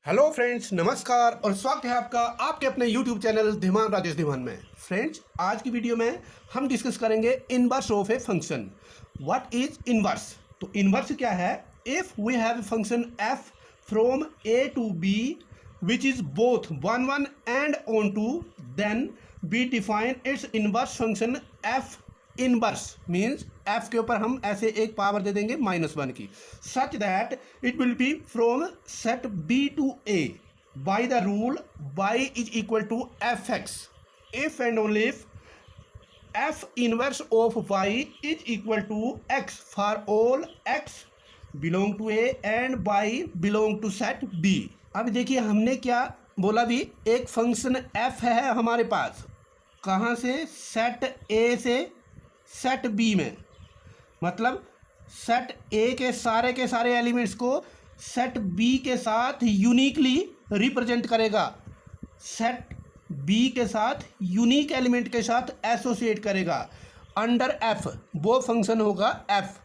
Hello friends, नमस्कार और स्वागत है आपका आपके अपने यूट्यूब चैनल धीमान राजेश धीमान में। फ्रेंड्स, आज की वीडियो में हम डिस्कस करेंगे inverse of a function. What is inverse? तो इनवर्स क्या है? If we have function F from A to B which is both one one and onto, then we define its inverse function F inverse means F के ऊपर हम ऐसे एक power दे देंगे -1 की, such that it will be from set B to A by the rule y is equal to F X if and only if F inverse of y is equal to x for all x belong to A and y belong to set b। अब देखिए हमने क्या बोला भी, एक function f है हमारे पास, कहाँ से? सेट a से सेट बी में, मतलब सेट ए के सारे एलिमेंट्स को सेट बी के साथ यूनिकली रिप्रेजेंट करेगा, सेट बी के साथ यूनिक एलिमेंट के साथ एसोसिएट करेगा अंडर एफ। वो फंक्शन होगा एफ।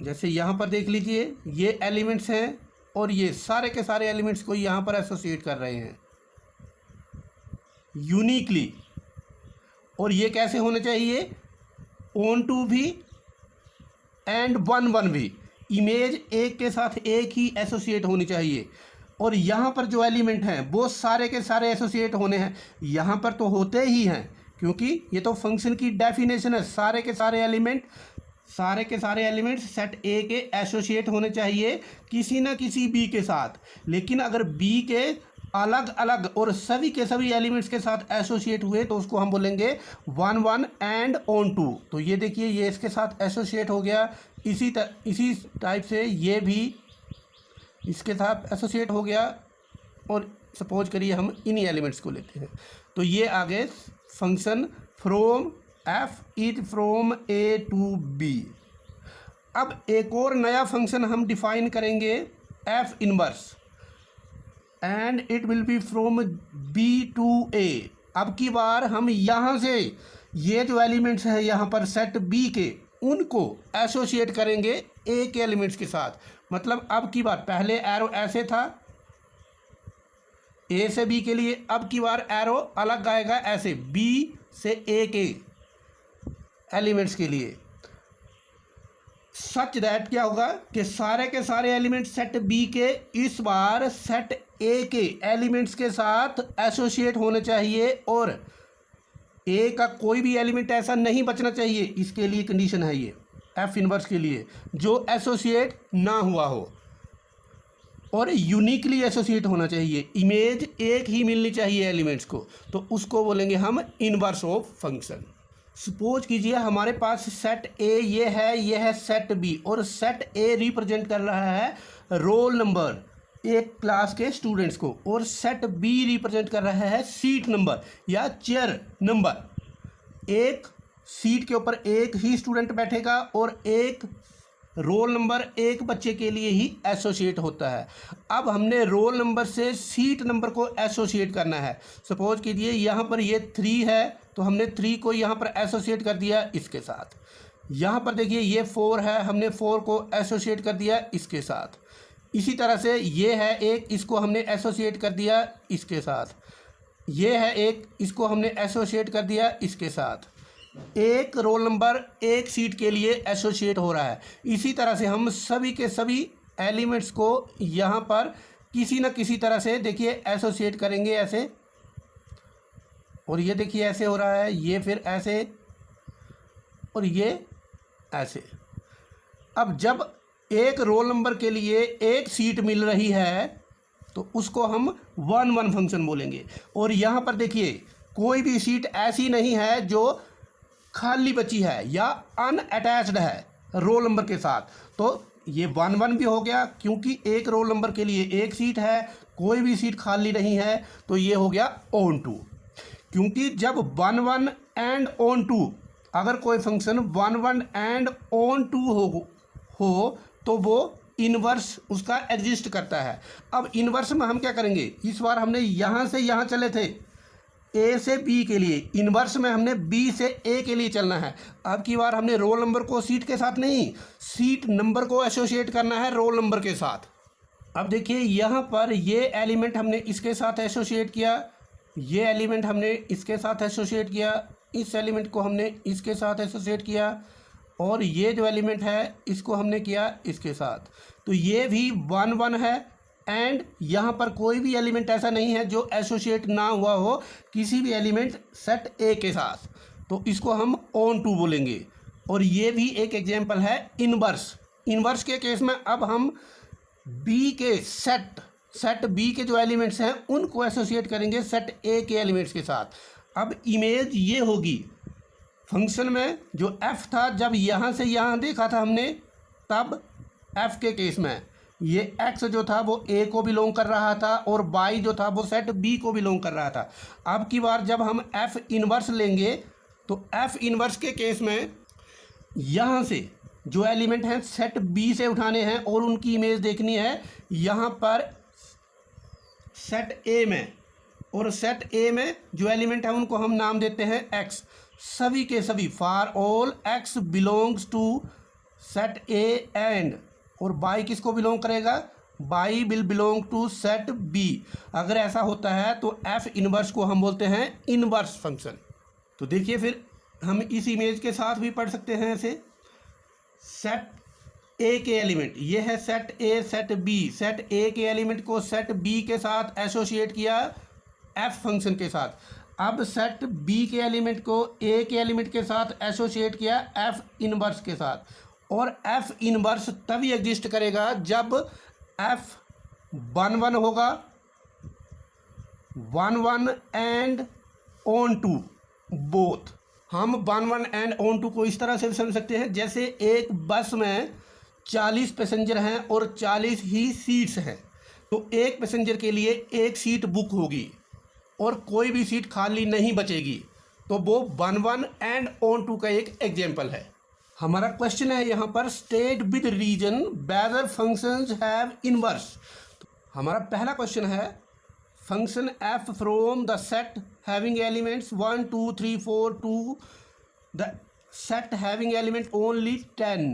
जैसे यहाँ पर देख लीजिए, ये एलिमेंट्स हैं और ये सारे के सारे एलिमेंट्स को यहाँ पर एसोसिएट कर रहे हैं यूनिकली। और ये कैसे होने चाहिए? ऑन टू भी एंड वन वन भी, इमेज एक के साथ एक ही एसोसिएट होनी चाहिए। और यहाँ पर जो एलिमेंट हैं वो सारे के सारे एसोसिएट होने हैं। यहाँ पर तो होते ही हैं क्योंकि ये तो फंक्शन की डेफिनेशन है। सारे के सारे एलिमेंट सेट ए के एसोसिएट होने चाहिए किसी ना किसी बी के साथ। लेकिन अगर बी के अलग अलग और सभी के सभी एलिमेंट्स के साथ एसोसिएट हुए तो उसको हम बोलेंगे one one and onto. तो ये देखिए, ये इसके साथ एसोसिएट हो गया, इसी टाइप से ये भी इसके साथ एसोसिएट हो गया। और सपोज करिए हम इन्हीं एलिमेंट्स को लेते हैं, तो ये आगे function from F is from A to B. अब एक और नया फंक्शन हम डिफाइन करेंगे, F inverse, and it will be from B to A. अब की बार हम यहाँ से ये जो एलिमेंट्स हैं यहाँ पर सेट बी के, उनको एसोसिएट करेंगे ए के एलिमेंट्स के साथ। मतलब अब की बार पहले एरो ऐसे था ए से बी के लिए, अब की बार एरो अलग आएगा ऐसे बी से ए के एलिमेंट्स के लिए। सच दैट क्या होगा कि सारे के सारे एलिमेंट सेट बी के इस बार सेट ए के एलिमेंट्स के साथ एसोसिएट होने चाहिए और ए का कोई भी एलिमेंट ऐसा नहीं बचना चाहिए। इसके लिए कंडीशन है ये एफ इनवर्स के लिए, जो एसोसिएट ना हुआ हो और यूनिकली एसोसिएट होना चाहिए। इमेज एक ही मिलनी चाहिए एलिमेंट्स को, तो उसको बोलेंगे हम इनवर्स ऑफ फंक्शन। सपोज कीजिए हमारे पास सेट ए ये है सेट बी, और सेट ए रिप्रेजेंट कर रहा है रोल नंबर एक क्लास के स्टूडेंट्स को, और सेट बी रिप्रेजेंट कर रहा है सीट नंबर या चेयर नंबर। एक सीट के ऊपर एक ही स्टूडेंट बैठेगा और एक रोल नंबर एक बच्चे के लिए ही एसोसिएट होता है। अब हमने रोल नंबर से सीट नंबर को एसोसिएट करना है। सपोज कीजिए यहाँ पर ये 3 है, तो हमने 3 को यहाँ पर एसोसिएट कर दिया इसके साथ। यहाँ पर देखिए ये 4 है, हमने 4 को एसोसिएट कर दिया इसके साथ। इसी तरह से ये है एक, इसको हमने एसोसिएट कर दिया इसके साथ। ये है एक, इसको हमने एसोसिएट कर दिया इसके साथ। एक रोल नंबर एक सीट के लिए एसोसिएट हो रहा है। इसी तरह से हम सभी के सभी एलिमेंट्स को यहाँ पर किसी न किसी तरह से देखिए एसोसिएट करेंगे ऐसे। और ये देखिए ऐसे हो रहा है, ये फिर ऐसे और ये ऐसे। अब जब एक रोल नंबर के लिए एक सीट मिल रही है तो उसको हम वन वन फंक्शन बोलेंगे। और यहाँ पर देखिए कोई भी सीट ऐसी नहीं है जो खाली बची है या अनअटैच्ड है रोल नंबर के साथ, तो ये वन वन भी हो गया क्योंकि एक रोल नंबर के लिए एक सीट है, कोई भी सीट खाली नहीं है, तो ये हो गया ऑन टू। क्योंकि जब one one and onto, अगर कोई function one one and onto हो तो वो इनवर्स उसका एग्जिस्ट करता है। अब इनवर्स में हम क्या करेंगे, इस बार हमने यहाँ से यहाँ चले थे ए से बी के लिए, इनवर्स में हमने बी से ए के लिए चलना है। अब की बार हमने रोल नंबर को सीट के साथ नहीं, सीट नंबर को एसोसिएट करना है रोल नंबर के साथ। अब देखिए यहाँ पर ये एलिमेंट हमने इसके साथ एसोसिएट किया, ये एलिमेंट हमने इसके साथ एसोसिएट किया, इस एलिमेंट को हमने इसके साथ एसोसिएट किया, और ये जो एलिमेंट है इसको हमने किया इसके साथ। तो ये भी 1 1 है, एंड यहाँ पर कोई भी एलिमेंट ऐसा नहीं है जो एसोसिएट ना हुआ हो किसी भी एलिमेंट सेट ए के साथ, तो इसको हम ऑन टू बोलेंगे। और ये भी एक एग्जांपल है इनवर्स। इनवर्स के केस में अब हम बी के सेट बी के जो एलिमेंट्स हैं उनको एसोसिएट करेंगे सेट ए के एलिमेंट्स के साथ। अब इमेज ये होगी फंक्शन में जो एफ था, जब यहाँ से यहाँ देखा था हमने, तब एफ के केस में ये एक्स जो था वो ए को बिलोंग कर रहा था और वाई जो था वो सेट बी को बिलोंग कर रहा था। अब की बार जब हम एफ इनवर्स लेंगे तो एफ इनवर्स के केस में यहाँ से जो एलिमेंट हैं सेट बी से उठाने हैं और उनकी इमेज देखनी है यहाँ पर सेट ए में, और सेट ए में जो एलिमेंट है उनको हम नाम देते हैं एक्स। सभी के सभी for all X belongs to set A and, और बाई किसको बिलोंग करेगा, y will belong to set B. अगर ऐसा होता है तो एफ इनवर्स को हम बोलते हैं इनवर्स फंक्शन। तो देखिए फिर हम इस इमेज के साथ भी पढ़ सकते हैं ऐसे, सेट ए के एलिमेंट ये है set A set B, set A के एलिमेंट को सेट बी के साथ एसोसिएट किया एफ फंक्शन के साथ। अब सेट बी के एलिमेंट को ए के एलिमेंट के साथ एसोसिएट किया एफ इनवर्स के साथ, और एफ इनवर्स तभी एग्जिस्ट करेगा जब एफ 1 1 होगा, 1 1 एंड ऑन टू बोथ। हम 1 1 एंड ऑन टू को इस तरह से समझ सकते हैं जैसे एक बस में 40 पैसेंजर हैं और 40 ही सीट्स हैं, तो एक पैसेंजर के लिए एक सीट बुक होगी और कोई भी सीट खाली नहीं बचेगी, तो वो 1 1 एंड ऑन टू का एक एग्जाम्पल है। हमारा क्वेश्चन है यहाँ पर state with reason whether functions have inverse. हमारा पहला क्वेश्चन है function F from the set having elements 1 2 3 4 to the set having element only 10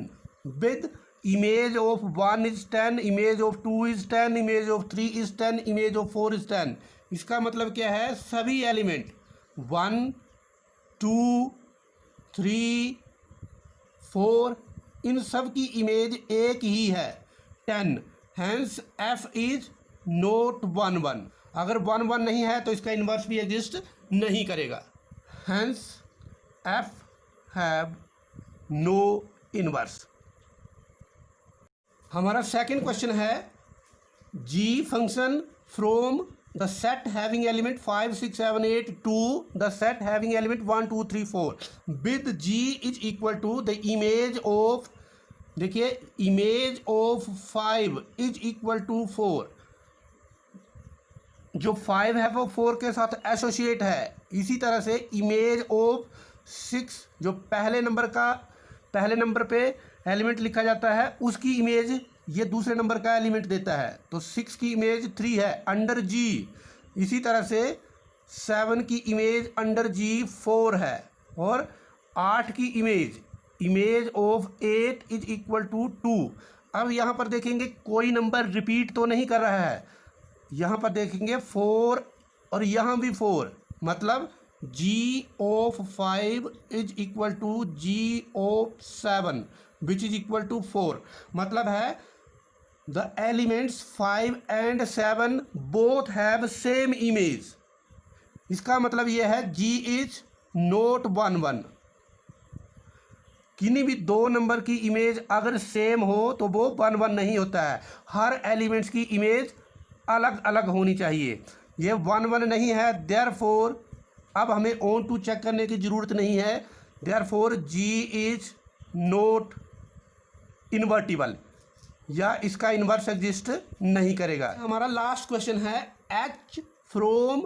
with image of 1 is 10, image of 2 is 10, image of 3 is 10, image of 4 is 10। इसका मतलब क्या है, सभी element 1 2 3 4 इन सब की इमेज एक ही है 10, हैंस एफ इज नोट 1 1। अगर 1 1 नहीं है तो इसका इन्वर्स भी एग्जिस्ट नहीं करेगा, hence F have no inverse. हमारा सेकंड क्वेश्चन है G function from the set having element 5 6 7 8 to the set having element 1 2 3 4 with G is equal to the image of, देखिए image of 5 is equal to 4। जो 5 है वो 4 के साथ associate है। इसी तरह से इमेज ऑफ 6 जो पहले नंबर पे एलिमेंट लिखा जाता है उसकी इमेज ये दूसरे नंबर का एलिमेंट देता है, तो 6 की इमेज 3 है अंडर जी। इसी तरह से 7 की इमेज अंडर जी 4 है, और 8 की image of 8 is equal to 2। अब यहाँ पर देखेंगे कोई नंबर रिपीट तो नहीं कर रहा है, यहाँ पर देखेंगे 4 और यहाँ भी 4, मतलब g of 5 is equal to g of 7 which is equal to 4। मतलब है the elements 5 and 7 both have same image. इसका मतलब यह है g इज नोट 1 1। किन्हीं भी दो नंबर की इमेज अगर सेम हो तो वो 1 1 नहीं होता है, हर एलिमेंट्स की इमेज अलग अलग होनी चाहिए। ये 1 1 नहीं है, देयरफॉर अब हमें ऑन टू चेक करने की ज़रूरत नहीं है, therefore G is not invertible, या इसका इन्वर्स एग्जिस्ट नहीं करेगा। हमारा लास्ट क्वेश्चन है H from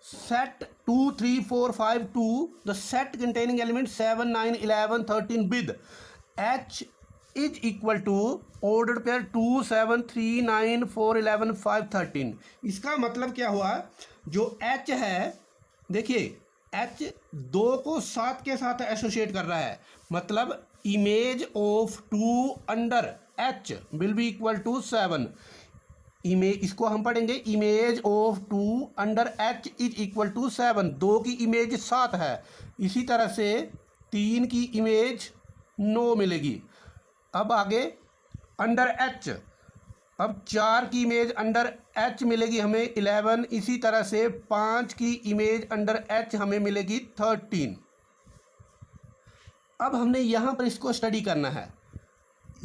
set 2 3 4 5 to the set containing element 7 9 11 13 with H is equal to order pair 2 7 3 9 4 11 5 13। इसका मतलब क्या हुआ, जो एच है देखिए एच 2 को 7 के साथ एसोसिएट कर रहा है, मतलब image of 2 under H will be equal to 7। Image, इसको हम पढ़ेंगे image of 2 under h is equal to 7, 2 की इमेज 7 है। इसी तरह से 3 की इमेज 9 मिलेगी। अब आगे अंडर h, अब 4 की इमेज अंडर h मिलेगी हमें 11, इसी तरह से 5 की इमेज अंडर h हमें मिलेगी 13। अब हमने यहाँ पर इसको स्टडी करना है।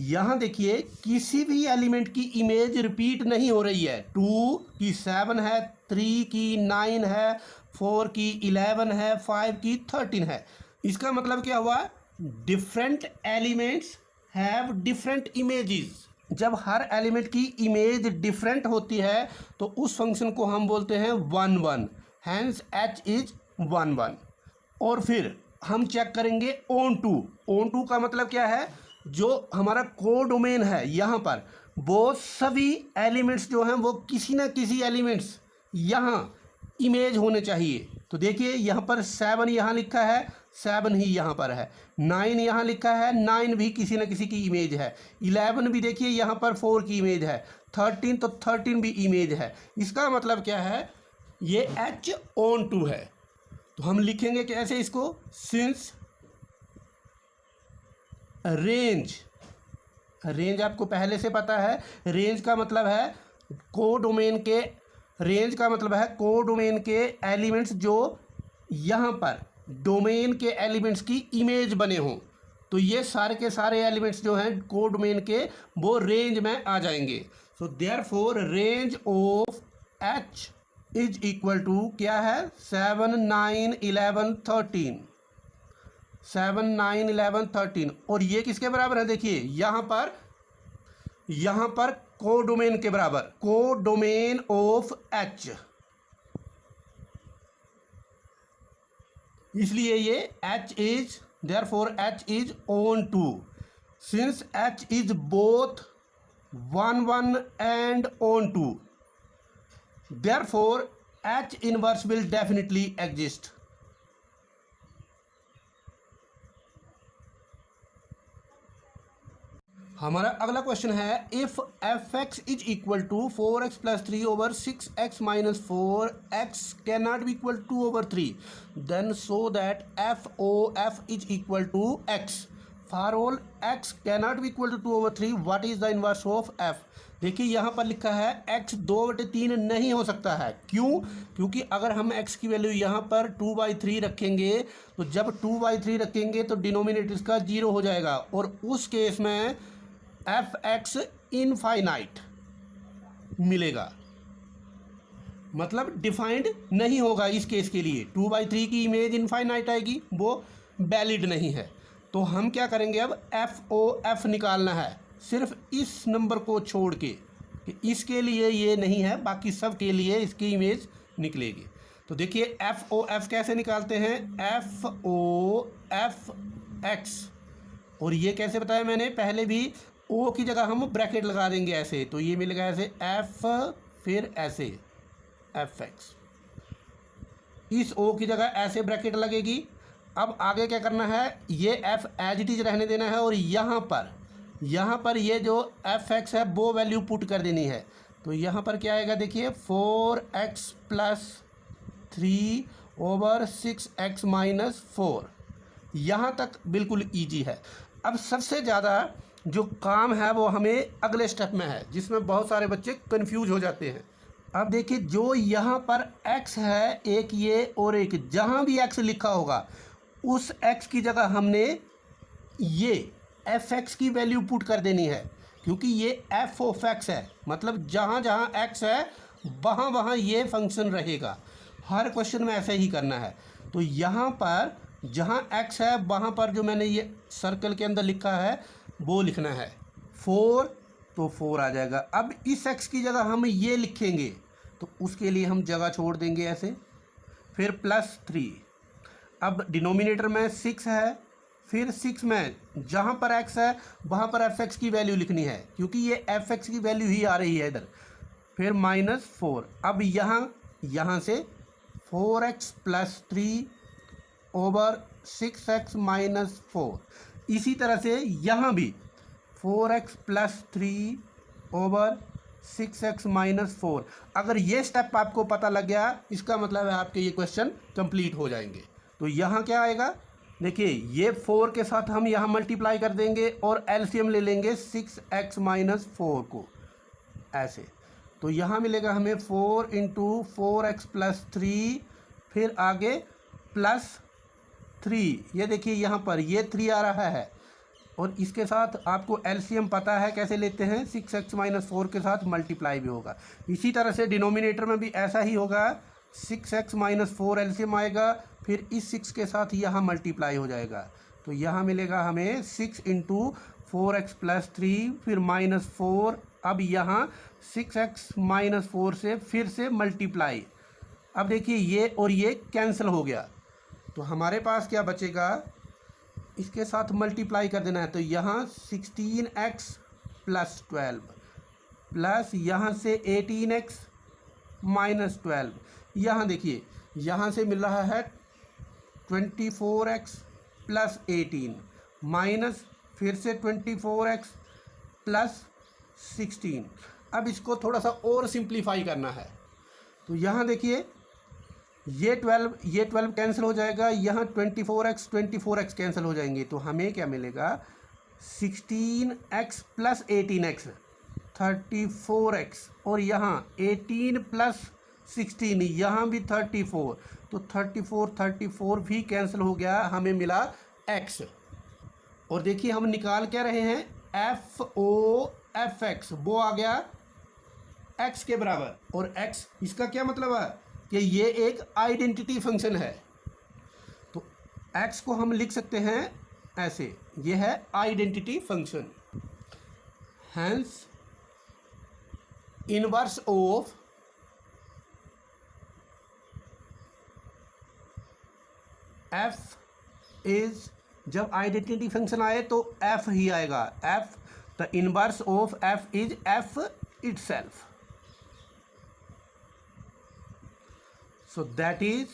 यहाँ देखिए किसी भी एलिमेंट की इमेज रिपीट नहीं हो रही है। 2 की 7 है, 3 की 9 है, 4 की 11 है, 5 की 13 है। इसका मतलब क्या हुआ, different elements have different images. जब हर एलिमेंट की इमेज डिफरेंट होती है तो उस फंक्शन को हम बोलते हैं 1 1, हैंस h इज 1 1। और फिर हम चेक करेंगे ऑन टू का मतलब क्या है, जो हमारा कोडोमेन है यहाँ पर वो सभी एलिमेंट्स जो हैं वो किसी ना किसी एलिमेंट्स यहाँ इमेज होने चाहिए। तो देखिए यहाँ पर 7 यहाँ लिखा है, 7 ही यहाँ पर है। 9 यहाँ लिखा है, 9 भी किसी न किसी की इमेज है। 11 भी देखिए यहाँ पर 4 की इमेज है। 13 तो 13 भी इमेज है। इसका मतलब क्या है, ये h ऑन टू है। तो हम लिखेंगे कैसे इसको, सिंस रेंज आपको पहले से पता है, रेंज का मतलब है कोडोमेन के, रेंज का मतलब है कोडोमेन के एलिमेंट्स जो यहाँ पर डोमेन के एलिमेंट्स की इमेज बने हों। तो ये सारे के सारे एलिमेंट्स जो हैं कोडोमेन के वो रेंज में आ जाएंगे। So therefore range of h is equal to क्या है, 7 9 11 13, 7 9 11 13। और ये किसके बराबर है, देखिए यहाँ पर कोडोमेन के बराबर, कोडोमेन ऑफ h। इसलिए ये h is therefore h is onto, since h is both 1 1 and onto, therefore h inverse will definitely exist। हमारा अगला क्वेश्चन है, if f(x) is equal to 4x plus 3 over 6x minus 4x can not be equal 2 over 3, then so that f(f) is equal to x for all x can not be equal to 2 over 3, what is the inverse of f। देखिए यहाँ पर लिखा है x 2/3 नहीं हो सकता है। क्यों, क्योंकि अगर हम x की वैल्यू यहाँ पर 2/3 रखेंगे तो जब 2/3 रखेंगे तो डिनोमिनेटर इसका 0 हो जाएगा और उस केस में f(x) इनफाइनाइट मिलेगा, मतलब डिफाइंड नहीं होगा। इस केस के लिए 2/3 की इमेज इनफाइनाइट आएगी, वो वैलिड नहीं है। तो हम क्या करेंगे, अब f(f) निकालना है सिर्फ इस नंबर को छोड़ के, कि इसके लिए ये नहीं है, बाकी सब के लिए इसकी इमेज निकलेगी। तो देखिए f(f) कैसे निकालते हैं, f(f(x), और ये कैसे बताया मैंने पहले भी, o की जगह हम ब्रैकेट लगा देंगे ऐसे, तो ये मिलेगा ऐसे f फिर ऐसे f(x), इस o की जगह ऐसे ब्रैकेट लगेगी। अब आगे क्या करना है, ये f एज इट इज रहने देना है और यहाँ पर ये जो f(x) है वो वैल्यू पुट कर देनी है। तो यहाँ पर क्या आएगा, देखिए 4x plus 3 over 6x minus 4। यहाँ तक बिल्कुल ईजी है। अब सबसे ज़्यादा जो काम है वो हमें अगले स्टेप में है, जिसमें बहुत सारे बच्चे कंफ्यूज हो जाते हैं। अब देखिए जो यहाँ पर x है एक ये और एक, जहाँ भी x लिखा होगा उस x की जगह हमने ये f(x) की वैल्यू पुट कर देनी है, क्योंकि ये f(x) है, मतलब जहाँ जहाँ x है वहाँ वहाँ ये फंक्शन रहेगा। हर क्वेश्चन में ऐसे ही करना है। तो यहाँ पर जहाँ x है वहाँ पर जो मैंने ये सर्कल के अंदर लिखा है वो लिखना है 4, तो 4 आ जाएगा। अब इस x की जगह हम ये लिखेंगे तो उसके लिए हम जगह छोड़ देंगे ऐसे, फिर प्लस 3। अब डिनोमिनेटर में 6 है, फिर 6 में जहाँ पर x है वहाँ पर f(x) की वैल्यू लिखनी है, क्योंकि ये f(x) की वैल्यू ही आ रही है इधर, फिर माइनस 4। अब यहाँ से 4x plus 3 over 6x minus 4। इसी तरह से यहाँ भी 4x plus 3 over 6x minus 4। अगर ये स्टेप आपको पता लग गया, इसका मतलब है आपके ये क्वेश्चन कंप्लीट हो जाएंगे। तो यहाँ क्या आएगा, देखिए ये 4 के साथ हम यहाँ मल्टीप्लाई कर देंगे और एलसीएम ले लेंगे 6x माइनस 4 को, ऐसे। तो यहाँ मिलेगा हमें 4 इंटू 4x प्लस 3, फिर आगे प्लस 3, ये देखिए यहाँ पर ये 3 आ रहा है और इसके साथ आपको एलसीएम पता है कैसे लेते हैं, 6x माइनस 4 के साथ मल्टीप्लाई भी होगा। इसी तरह से डिनोमिनेटर में भी ऐसा ही होगा, 6x माइनस 4 एलसीएम आएगा, फिर इस 6 के साथ यहाँ मल्टीप्लाई हो जाएगा। तो यहाँ मिलेगा हमें 6 इंटू 4x प्लस 3, फिर माइनस 4, अब यहाँ 6x माइनस 4 से फिर से मल्टीप्लाई। अब देखिए ये और ये कैंसिल हो गया, तो हमारे पास क्या बचेगा, इसके साथ मल्टीप्लाई कर देना है। तो यहाँ 16x प्लस 12 प्लस यहाँ से 18x माइनस 12, यहाँ देखिए यहाँ से मिल रहा है 24x प्लस 18 माइनस फिर से 24x प्लस 16। अब इसको थोड़ा सा और सिंप्लीफाई करना है। तो यहाँ देखिए ये 12 कैंसिल हो जाएगा, यहाँ 24x कैंसिल हो जाएंगे। तो हमें क्या मिलेगा, 16x प्लस 18x 34x, और यहाँ 18 प्लस 16 यहाँ भी 34, तो 34 भी कैंसिल हो गया, हमें मिला x। और देखिए हम निकाल क्या रहे हैं, FOFX, वो आ गया x के बराबर, और x इसका क्या मतलब है कि ये एक आइडेंटिटी फंक्शन है। तो x को हम लिख सकते हैं ऐसे, ये है identity function. Hence inverse of f is, जब आइडेंटिटी फंक्शन आए तो f ही आएगा, f the inverse of f is f itself। So that is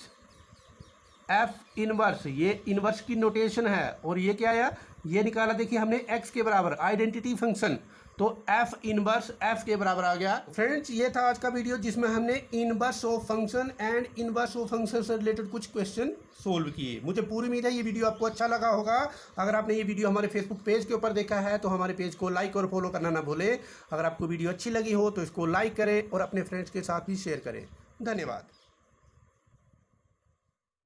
f inverse, ये इनवर्स की नोटेशन है। और ये क्या आया, ये निकाला देखिए हमने x के बराबर आइडेंटिटी फंक्शन, तो f इनवर्स f के बराबर आ गया। फ्रेंड्स ये था आज का वीडियो जिसमें हमने inverse of function and inverse of function से रिलेटेड कुछ क्वेश्चन सोल्व किए। मुझे पूरी उम्मीद है ये वीडियो आपको अच्छा लगा होगा। अगर आपने ये वीडियो हमारे फेसबुक पेज के ऊपर देखा है तो हमारे पेज को लाइक और फॉलो करना ना भूलें। अगर आपको वीडियो अच्छी लगी हो तो इसको लाइक करें और अपने फ्रेंड्स के साथ भी शेयर करें। धन्यवाद।